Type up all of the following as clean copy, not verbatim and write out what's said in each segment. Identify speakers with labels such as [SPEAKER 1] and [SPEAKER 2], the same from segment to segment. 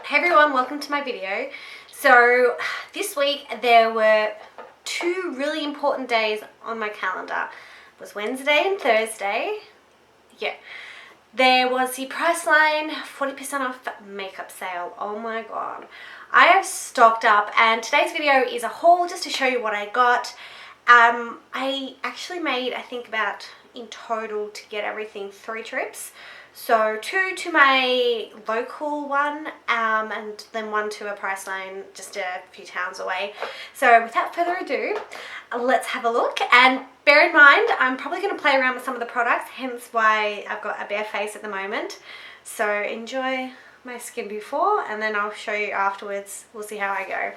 [SPEAKER 1] Hey everyone, welcome to my video. So this week there were two really important days on my calendar. It was Wednesday and Thursday. Yeah. There was the Priceline 40% off makeup sale. Oh my god. I have stocked up, and today's video is a haul just to show you what I got. I actually made, I think about in total to get everything 3 trips. So 2 to my local one and then 1 to a Priceline just a few towns away. So without further ado, let's have a look. And bear in mind, I'm probably going to play around with some of the products, hence why I've got a bare face at the moment. So enjoy my skin before and then I'll show you afterwards. We'll see how I go.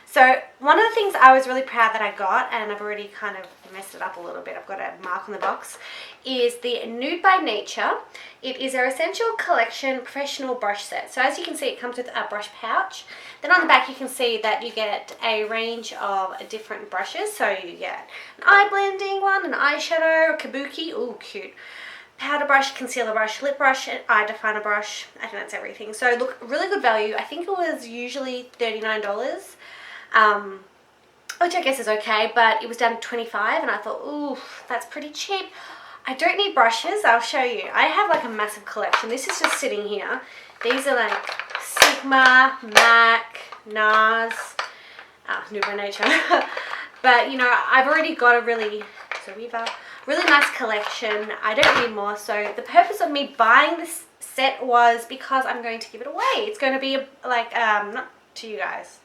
[SPEAKER 1] So one of the things I was really proud that I got, and I've already kind of messed it up a little bit, I've got a mark on the box, is the Nude by Nature. It is their Essential Collection Professional Brush Set. So as you can see, it comes with a brush pouch. Then on the back you can see that you get a range of different brushes. So you get an eye blending one, an eyeshadow, a kabuki, ooh cute, powder brush, concealer brush, lip brush, and eye definer brush. I think that's everything. So look, really good value. I think it was usually $39. Which I guess is okay, but it was down to 25 and I thought, ooh, that's pretty cheap. I don't need brushes, I'll show you. I have like a massive collection. This is just sitting here. These are like Sigma, MAC, NARS, Nude by Nature. But you know, I've already got a really nice collection. I don't need more. So the purpose of me buying this set was because I'm going to give it away. It's going to be like, not to you guys,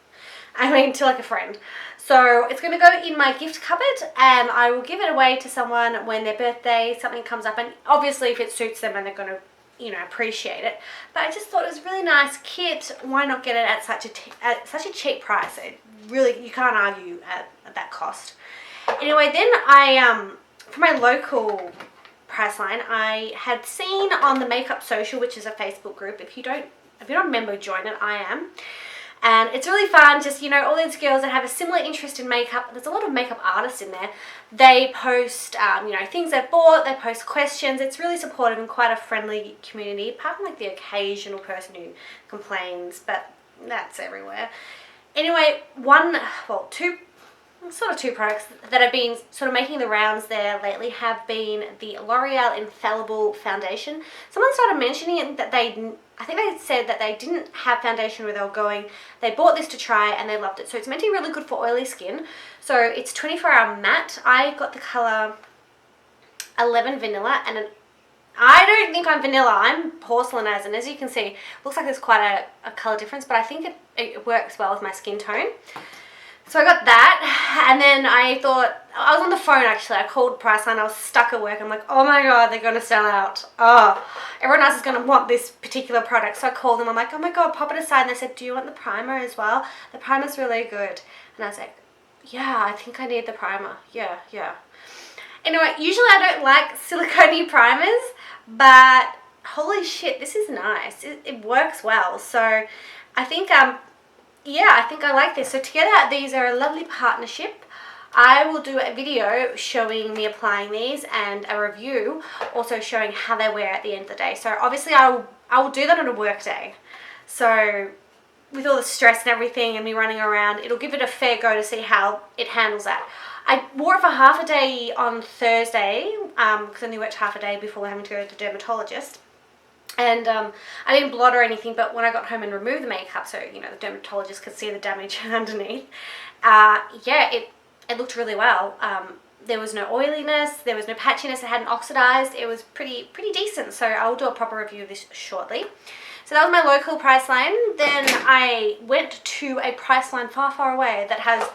[SPEAKER 1] I mean to like a friend. So it's going to go in my gift cupboard and I will give it away to someone when their birthday, something comes up, and obviously if it suits them and they're going to, you know, appreciate it. But I just thought it was a really nice kit. Why not get it at such a cheap price? It really, you can't argue at that cost. Anyway, then for my local Priceline, I had seen on the Makeup Social, which is a Facebook group. If you're not a member, join it. I am. And it's really fun, just, you know, all these girls that have a similar interest in makeup. There's a lot of makeup artists in there. They post, you know, things they've bought. They post questions. It's really supportive and quite a friendly community, apart from like the occasional person who complains, but that's everywhere. Anyway, two products that have been sort of making the rounds there lately have been the L'Oreal Infallible Foundation. Someone started mentioning it that I think they said that they didn't have foundation where they were going. They bought this to try and they loved it. So it's meant to be really good for oily skin. So it's 24-hour matte. I got the color 11 Vanilla, and I don't think I'm vanilla. I'm porcelain, and as you can see, looks like there's quite a color difference, but I think it works well with my skin tone. So I got that, and then I thought, I was on the phone actually, I called Priceline, I was stuck at work, I'm like, oh my god, they're going to sell out. Oh, everyone else is going to want this particular product. So I called them, I'm like, oh my god, pop it aside, and they said, do you want the primer as well? The primer's really good. And I was like, yeah, I think I need the primer, yeah. Anyway, usually I don't like silicone primers, but holy shit, this is nice. It works well. So I think, yeah, I think I like this. So together, these are a lovely partnership. I will do a video showing me applying these and a review also showing how they wear at the end of the day. So obviously I will do that on a work day. So with all the stress and everything and me running around, it'll give it a fair go to see how it handles that. I wore it for half a day on Thursday because I only worked half a day before having to go to the dermatologist. And I didn't blot or anything, but when I got home and removed the makeup, so, you know, the dermatologist could see the damage underneath, yeah, it looked really well. There was no oiliness, there was no patchiness, it hadn't oxidized, it was pretty decent. So I'll do a proper review of this shortly. So that was my local Priceline. Then I went to a Priceline far away that has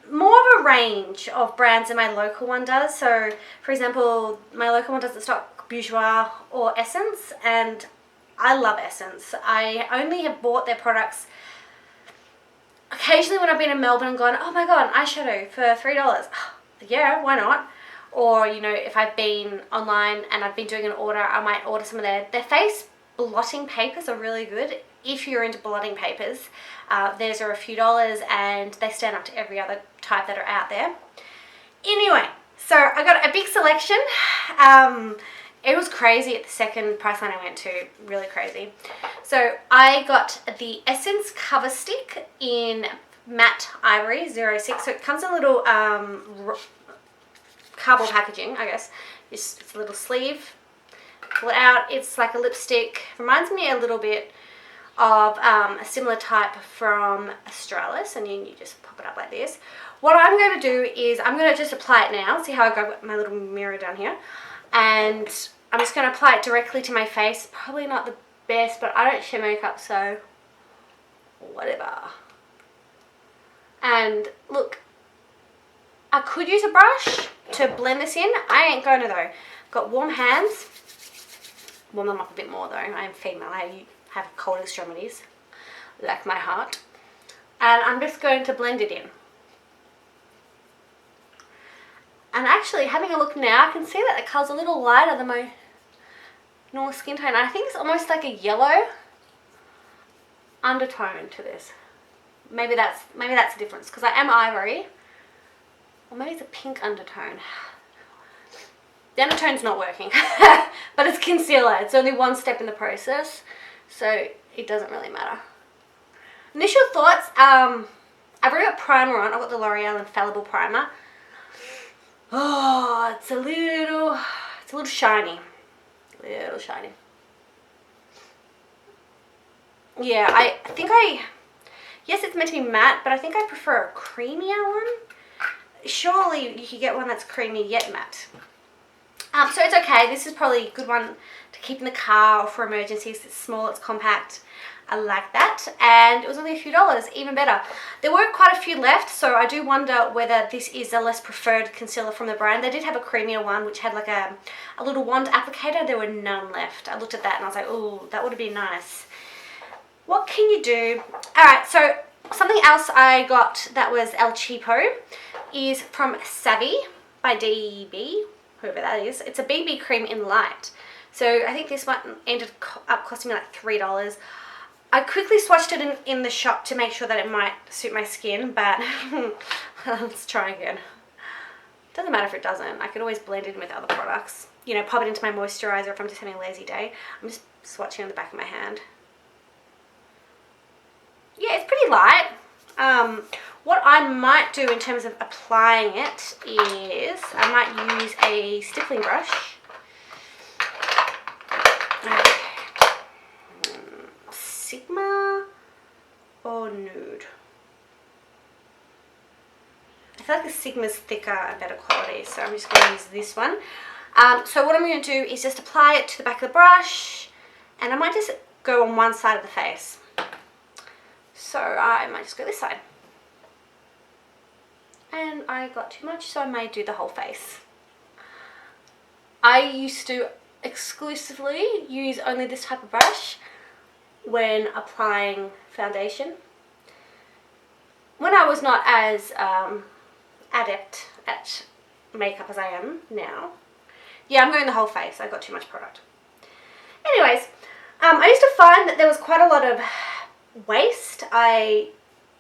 [SPEAKER 1] more of a range of brands than my local one does. So, for example, my local one doesn't stock Bourjois or Essence, and I love Essence. I only have bought their products occasionally when I've been in Melbourne and gone, oh my god, an eyeshadow for $3. Yeah, why not? Or, you know, if I've been online and I've been doing an order, I might order some of their face blotting papers are really good. If you're into blotting papers, theirs are a few dollars and they stand up to every other type that are out there. Anyway, so I got a big selection. It was crazy at the second Priceline I went to, really crazy. So I got the Essence Cover Stick in Matte Ivory 06. So it comes in a little cardboard packaging, I guess. It's a little sleeve. Pull it out. It's like a lipstick. Reminds me a little bit of a similar type from Australis, and then you just pop it up like this. What I'm going to do is I'm going to just apply it now. See how I got my little mirror down here? And I'm just going to apply it directly to my face. Probably not the best, but I don't share makeup, so whatever. And look, I could use a brush to blend this in. I ain't going to though. Got warm hands. Warm them up a bit more though. I am female. I have cold extremities, like my heart. And I'm just going to blend it in. And actually, having a look now, I can see that the colour's a little lighter than my normal skin tone. I think it's almost like a yellow undertone to this. Maybe that's the difference, because I am ivory. Or maybe it's a pink undertone. The undertone's not working, but it's concealer. It's only one step in the process, so it doesn't really matter. Initial thoughts, I've already got primer on. I've got the L'Oreal Infallible Primer. Oh, it's a little shiny. Little shiny. Yeah, I think yes, it's meant to be matte, but I think I prefer a creamier one. Surely you could get one that's creamy yet matte. So it's okay. This is probably a good one to keep in the car or for emergencies. It's small, it's compact. I like that. And it was only a few dollars, even better. There were quite a few left, so I do wonder whether this is a less preferred concealer from the brand. They did have a creamier one, which had like a little wand applicator. There were none left. I looked at that and I was like, oh, that would have been nice. What can you do? Alright, so something else I got that was El Cheapo is from Savvy by DB, whoever that is. It's a BB cream in light. So I think this one ended up costing me like $3. I quickly swatched it in the shop to make sure that it might suit my skin, but let's try again. Doesn't matter if it doesn't. I could always blend it in with other products. You know, pop it into my moisturizer if I'm just having a lazy day. I'm just swatching on the back of my hand. Yeah, it's pretty light. What I might do in terms of applying it is I might use a stippling brush. Sigma or Nude? I feel like the Sigma's thicker and better quality, so I'm just going to use this one. So what I'm going to do is just apply it to the back of the brush, and I might just go on one side of the face. So I might just go this side. And I got too much, so I may do the whole face. I used to exclusively use only this type of brush when applying foundation. When I was not as adept at makeup as I am now. Yeah, I'm going the whole face. I got too much product. Anyways, I used to find that there was quite a lot of waste. I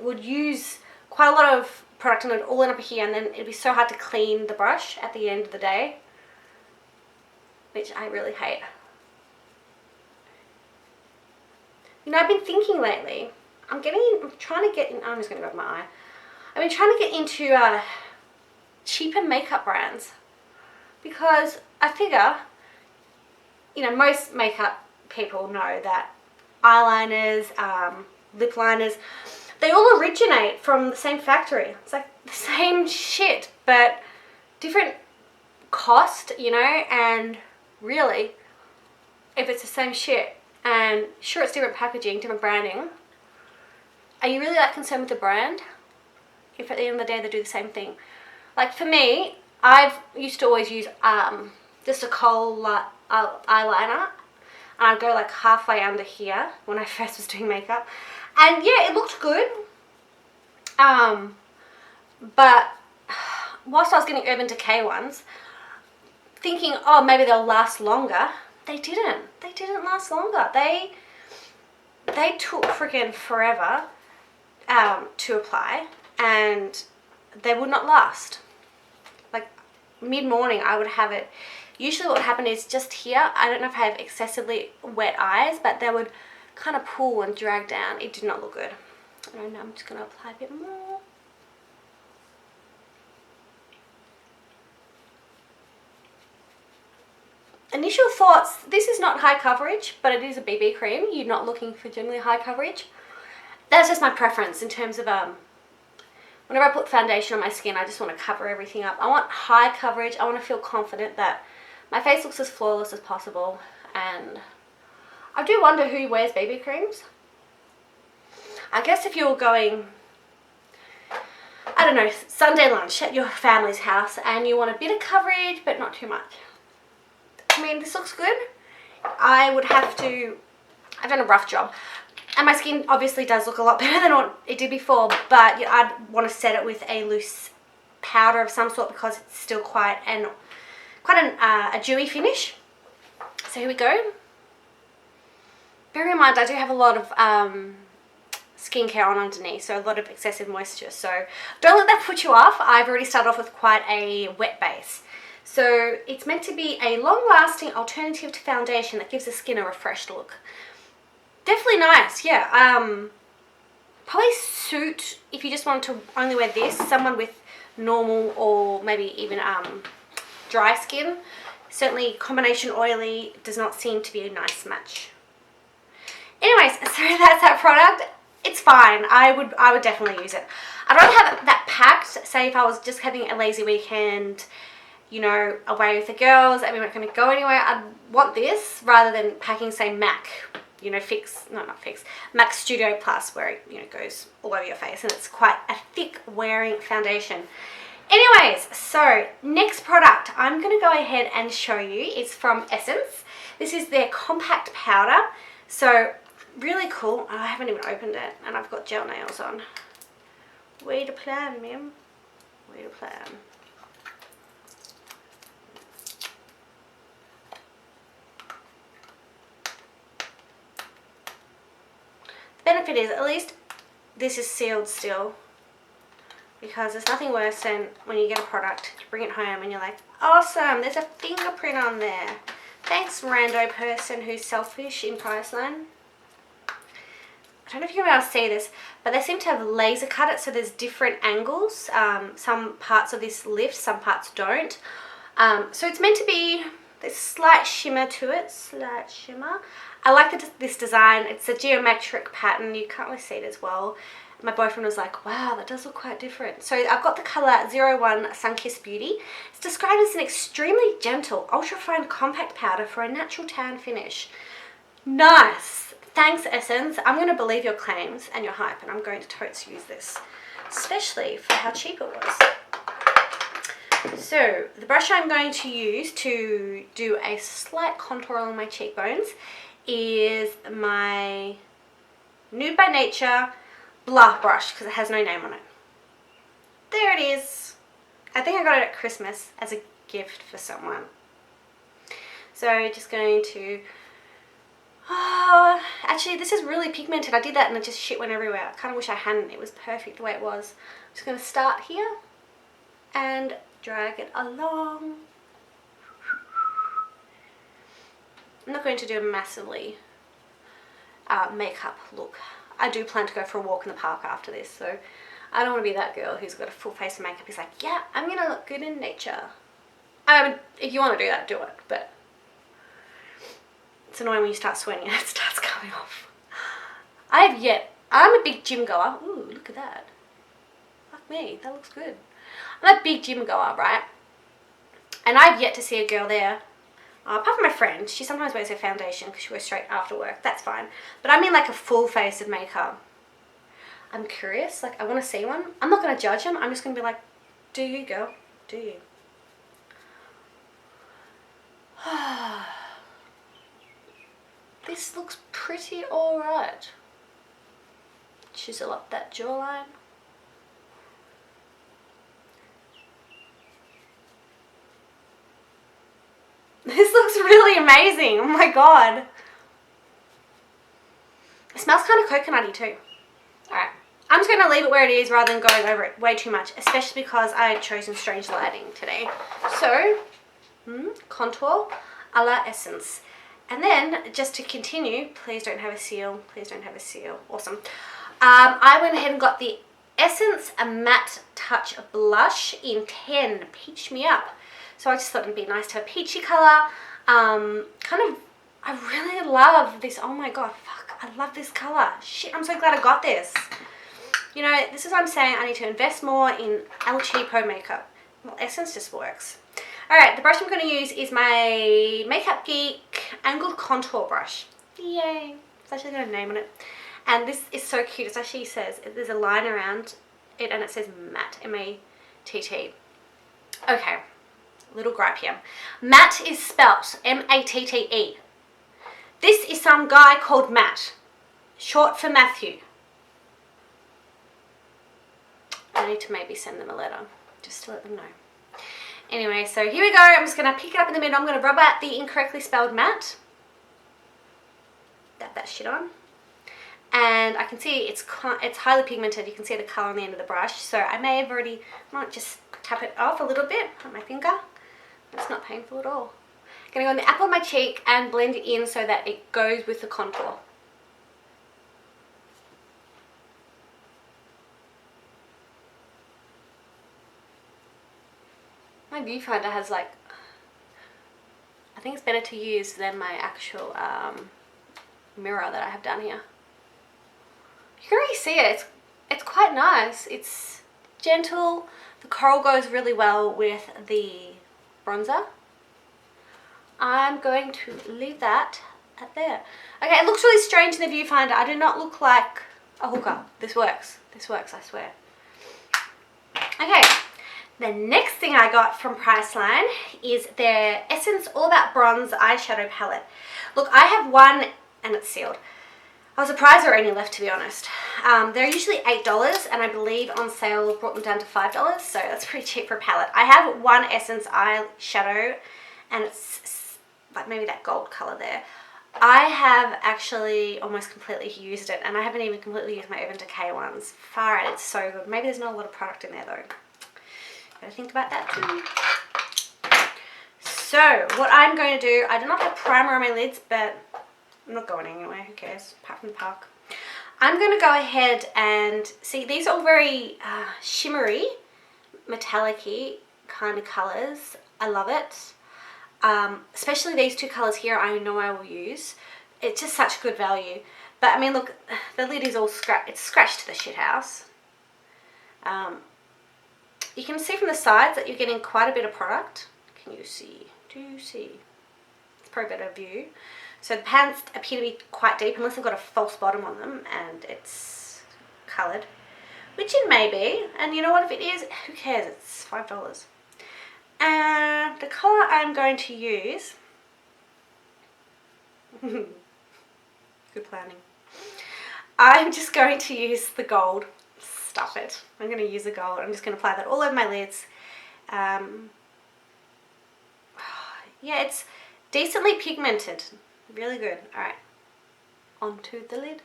[SPEAKER 1] would use quite a lot of product and it would all end up here, and then it'd be so hard to clean the brush at the end of the day, which I really hate. You know, I've been thinking lately, I'm trying to get in, I'm just going to go with my eye. I've been trying to get into cheaper makeup brands, because I figure, you know, most makeup people know that eyeliners, lip liners, they all originate from the same factory. It's like the same shit, but different cost, you know, and really, if it's the same shit, and sure it's different packaging, different branding, are you really that concerned with the brand if at the end of the day they do the same thing? Like for me, I've used to always use just a kohl eyeliner, and I'd go like halfway under here when I first was doing makeup, and yeah, it looked good, but whilst I was getting Urban Decay ones, thinking, oh, maybe they'll last longer, they didn't last longer. They took freaking forever to apply, and they would not last. Like mid-morning I would have it Usually what would happen is just here, I don't know if I have excessively wet eyes, but they would kind of pull and drag down. It did not look good. And I'm just going to apply a bit more. Initial thoughts, this is not high coverage, but it is a BB cream. You're not looking for generally high coverage. That's just my preference in terms of whenever I put foundation on my skin, I just want to cover everything up. I want high coverage. I want to feel confident that my face looks as flawless as possible. And I do wonder who wears BB creams. I guess if you're going, I don't know, Sunday lunch at your family's house and you want a bit of coverage but not too much. I mean, this looks good. I've done a rough job. And my skin obviously does look a lot better than what it did before, but I'd want to set it with a loose powder of some sort because it's still quite a dewy finish. So here we go. Bear in mind, I do have a lot of skincare on underneath, so a lot of excessive moisture. So don't let that put you off. I've already started off with quite a wet base. So it's meant to be a long-lasting alternative to foundation that gives the skin a refreshed look. Definitely nice, yeah. Probably suit, if you just want to only wear this, someone with normal or maybe even dry skin. Certainly combination oily does not seem to be a nice match. Anyways, so that's that product. It's fine. I would definitely use it. I'd rather have that packed, say if I was just having a lazy weekend, you know, away with the girls and we weren't going to go anywhere. I'd want this rather than packing, say, MAC. You know, MAC Studio Plus, where it, you know, goes all over your face, and it's quite a thick wearing foundation. Anyways, so next product I'm going to go ahead and show you is from Essence. This is their compact powder. So really cool. Oh, I haven't even opened it, and I've got gel nails on. Way to plan, ma'am. Way to plan. Benefit is, at least this is sealed still, because there's nothing worse than when you get a product, you bring it home and you're like, awesome, there's a fingerprint on there. Thanks, rando person who's selfish in Priceline. I don't know if you're able to see this, but they seem to have laser cut it, so there's different angles. Some parts of this lift, some parts don't. So it's meant to be, there's slight shimmer to it, slight shimmer. I like this design. It's a geometric pattern. You can't really see it as well. My boyfriend was like, wow, that does look quite different. So I've got the colour 01 Sunkissed Beauty. It's described as an extremely gentle, ultra-fine compact powder for a natural tan finish. Nice. Thanks, Essence. I'm going to believe your claims and your hype, and I'm going to totes use this, especially for how cheap it was. So the brush I'm going to use to do a slight contour on my cheekbones is my Nude by Nature Blush brush, because it has no name on it. There it is. I think I got it at Christmas as a gift for someone. So just going to, oh, actually this is really pigmented. I did that and it just shit went everywhere. I kind of wish I hadn't. It was perfect the way it was. I'm just going to start here and drag it along. I'm not going to do a massively makeup look. I do plan to go for a walk in the park after this, so I don't want to be that girl who's got a full face of makeup who's like, yeah, I'm going to look good in nature. If you want to do that, do it, but it's annoying when you start sweating and it starts coming off. I'm a big gym goer. Ooh, look at that. Fuck me, that looks good. I'm a big gym goer, right? And I've yet to see a girl there. Apart from my friend, she sometimes wears her foundation because she wears straight after work. That's fine. But I mean like a full face of makeup. I'm curious. Like, I want to see one. I'm not going to judge them. I'm just going to be like, do you, girl? Do you? This looks pretty alright. Chisel up that jawline. This looks really amazing. Oh my god. It smells kind of coconutty too. Alright. I'm just going to leave it where it is rather than going over it way too much, especially because I had chosen strange lighting today. So, Contour a la Essence. And then, just to continue, please don't have a seal, please don't have a seal, awesome. I went ahead and got the Essence Matte Touch Blush in 10, Peach Me Up. So I just thought it'd be nice to have a peachy colour. I really love this, oh my god, fuck, I love this colour. Shit, I'm so glad I got this. You know, this is what I'm saying, I need to invest more in El Cheapo makeup. Well, Essence just works. Alright, the brush I'm going to use is my Makeup Geek Angled Contour Brush. Yay! It's actually got a name on it. And this is so cute. It actually says, there's a line around it and it says matte, M-A-T-T. Okay, little gripe here. Matte is spelt M-A-T-T-E. This is some guy called Matt, short for Matthew. I need to maybe send them a letter, just to let them know. Anyway, so here we go. I'm just going to pick it up in the middle. I'm going to rub out the incorrectly spelled matte. Dab that shit on. And I can see it's highly pigmented. You can see the colour on the end of the brush. So I may have already, might just tap it off a little bit on my finger. It's not painful at all. I'm going to go on the apple of my cheek and blend it in so that it goes with the contour. My viewfinder has like, I think it's better to use than my actual mirror that I have down here. You can already see it, it's quite nice. It's gentle, the coral goes really well with the bronzer. I'm going to leave that at there. Okay, it looks really strange in the viewfinder. I do not look like a hooker. This works, I swear. Okay. The next thing I got from Priceline is their Essence All About Bronze eyeshadow palette. Look, I have one and it's sealed. I was surprised there were any left, to be honest. They're usually $8 and I believe on sale brought them down to $5, so that's pretty cheap for a palette. I have one Essence eyeshadow and it's like maybe that gold colour there. I have actually almost completely used it and I haven't even completely used my Urban Decay ones. Far out, it's so good. Maybe there's not a lot of product in there though. Gotta think about that too. So what I'm going to do, I do not have primer on my lids, but I'm not going anywhere, who cares, apart from the park. I'm going to go ahead and see, these are all very shimmery, metallic-y kind of colours. I love it. Especially these two colours here I know I will use. It's just such good value. But I mean look, the lid is all scratched, it's scratched to the shit house. You can see from the sides that you're getting quite a bit of product. Can you see? Do you see? It's probably a better view. So the pants appear to be quite deep unless they've got a false bottom on them and it's coloured. Which it may be. And you know what, if it is, who cares? It's $5. And the colour I'm going to use... Good planning. I'm just going to use the gold. Stuff it. I'm going to use the gold. I'm just going to apply that all over my lids. Yeah, it's decently pigmented. Really good. Alright. Onto the lid.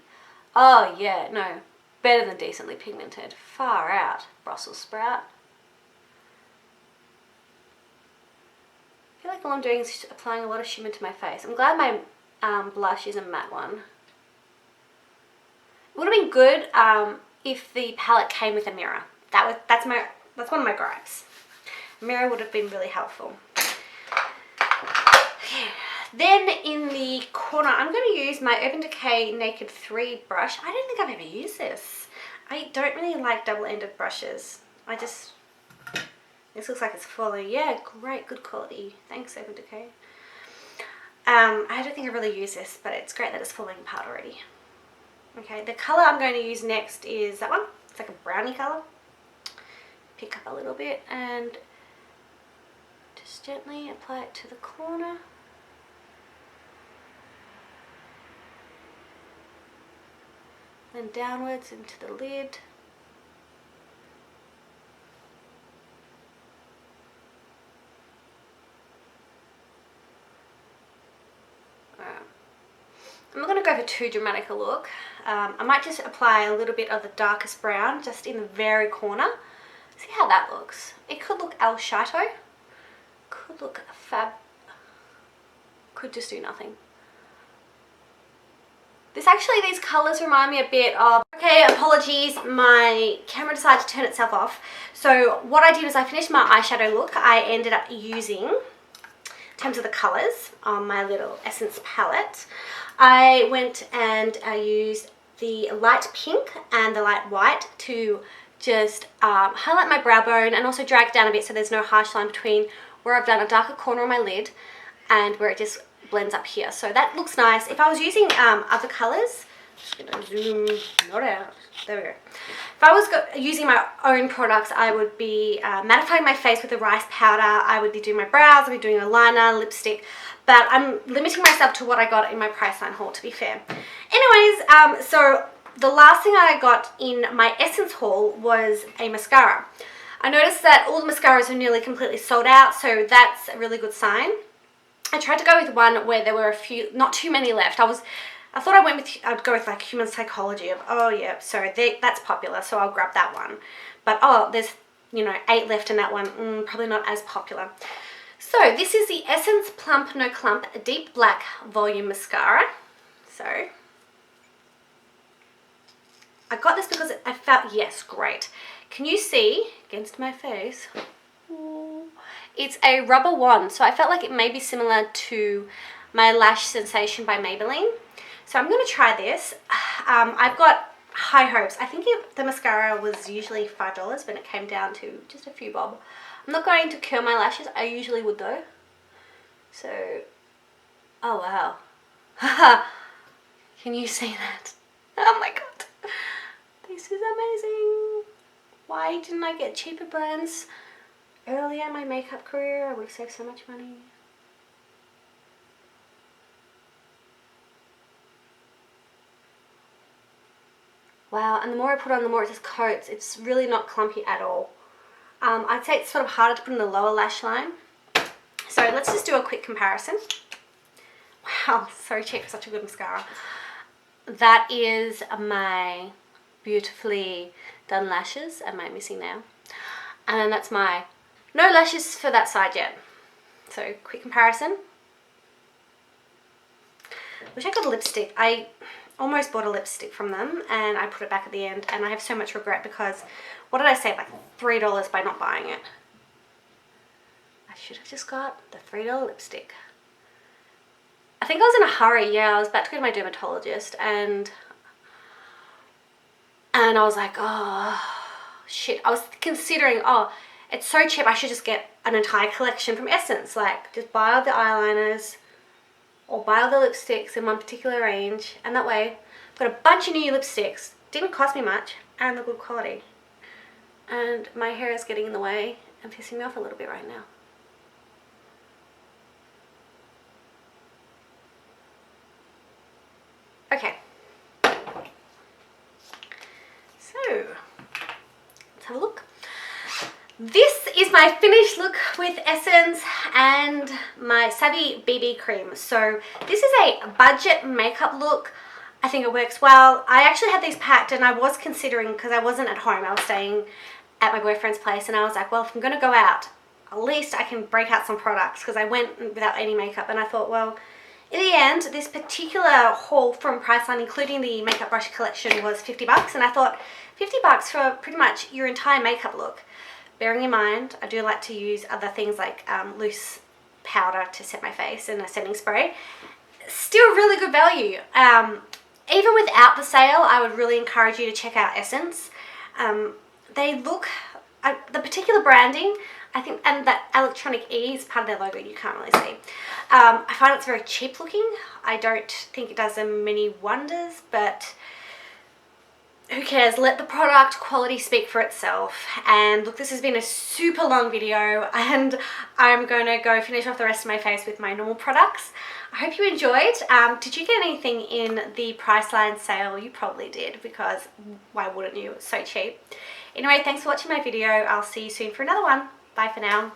[SPEAKER 1] Oh, yeah, no. Better than decently pigmented. Far out. Brussels sprout. I feel like all I'm doing is applying a lot of shimmer to my face. I'm glad my blush is a matte one. It would have been good if the palette came with a mirror. That's one of my gripes. A mirror would have been really helpful. Okay. Then in the corner, I'm going to use my Urban Decay Naked 3 brush. I don't think I've ever used this. I don't really like double-ended brushes. This looks like it's falling. Yeah, great, good quality. Thanks, Urban Decay. I don't think I've really used this, but it's great that it's falling apart already. Okay, the colour I'm going to use next is that one. It's like a brownie colour. Pick up a little bit and just gently apply it to the corner. Then downwards into the lid. I'm not going to go for too dramatic a look. I might just apply a little bit of the darkest brown just in the very corner. See how that looks. It could look El Chateau. Could look fab. Could just do nothing. These colours remind me a bit of... Okay, apologies, my camera decided to turn itself off. So what I did is I finished my eyeshadow look. I ended up using, in terms of the colours on my little Essence palette, I went and I used the light pink and the light white to just highlight my brow bone and also drag it down a bit so there's no harsh line between where I've done a darker corner on my lid and where it just blends up here. So that looks nice. If I was using other colours, just gonna zoom, not out, there we go. If I was using my own products, I would be mattifying my face with a rice powder, I would be doing my brows, I'd be doing a liner, lipstick, but I'm limiting myself to what I got in my Priceline haul, to be fair. Anyways, so the last thing I got in my Essence haul was a mascara. I noticed that all the mascaras are nearly completely sold out, so that's a really good sign. I tried to go with one where there were a few, not too many left. I thought I'd go with like Human Psychology of, oh yeah, so that's popular, so I'll grab that one. But oh, there's, you know, 8 left in that one, probably not as popular. So this is the Essence Plump No Clump Deep Black Volume Mascara. So I got this because I felt, yes, great. Can you see against my face? It's a rubber wand, so I felt like it may be similar to my Lash Sensation by Maybelline. So I'm going to try this. I've got high hopes. I think the mascara was usually $5, but it came down to just a few bob. I'm not going to curl my lashes. I usually would though. So, oh wow. Can you see that? Oh my god. This is amazing. Why didn't I get cheaper brands earlier in my makeup career? I would have saved so much money. Wow, and the more I put on, the more it just coats. It's really not clumpy at all. I'd say it's sort of harder to put in the lower lash line. So let's just do a quick comparison. Wow, so cheap for such a good mascara. That is my beautifully done lashes and my missing nail. And then that's my no lashes for that side yet. So quick comparison. Wish I got a lipstick. I almost bought a lipstick from them and I put it back at the end and I have so much regret because what did I save, like $3 by not buying it? I should have just got the $3 lipstick. I think I was in a hurry. Yeah, I was about to go to my dermatologist and I was like, oh shit. I was considering, oh, it's so cheap, I should just get an entire collection from Essence. Like, just buy all the eyeliners or buy all the lipsticks in one particular range, and that way I've got a bunch of new lipsticks, didn't cost me much, and they're good quality. And my hair is getting in the way and pissing me off a little bit right now. Okay. So, let's have a look. This is my finished look with Essence and my Savvy BB cream. So this is a budget makeup look. I think it works well. I actually had these packed and I was considering, because I wasn't at home, I was staying at my boyfriend's place, and I was like, well, if I'm going to go out, at least I can break out some products, because I went without any makeup and I thought, well, in the end, this particular haul from Priceline, including the makeup brush collection, was $50, and I thought $50 for pretty much your entire makeup look. Bearing in mind, I do like to use other things like loose powder to set my face and a setting spray. Still really good value. Even without the sale, I would really encourage you to check out Essence. They look, the particular branding, I think, and that electronic E is part of their logo, you can't really see. I find it's very cheap looking. I don't think it does them many wonders, but who cares? Let the product quality speak for itself. And look, this has been a super long video and I'm going to go finish off the rest of my face with my normal products. I hope you enjoyed. Did you get anything in the Priceline sale? You probably did, because why wouldn't you? It's so cheap. Anyway, thanks for watching my video. I'll see you soon for another one. Bye for now.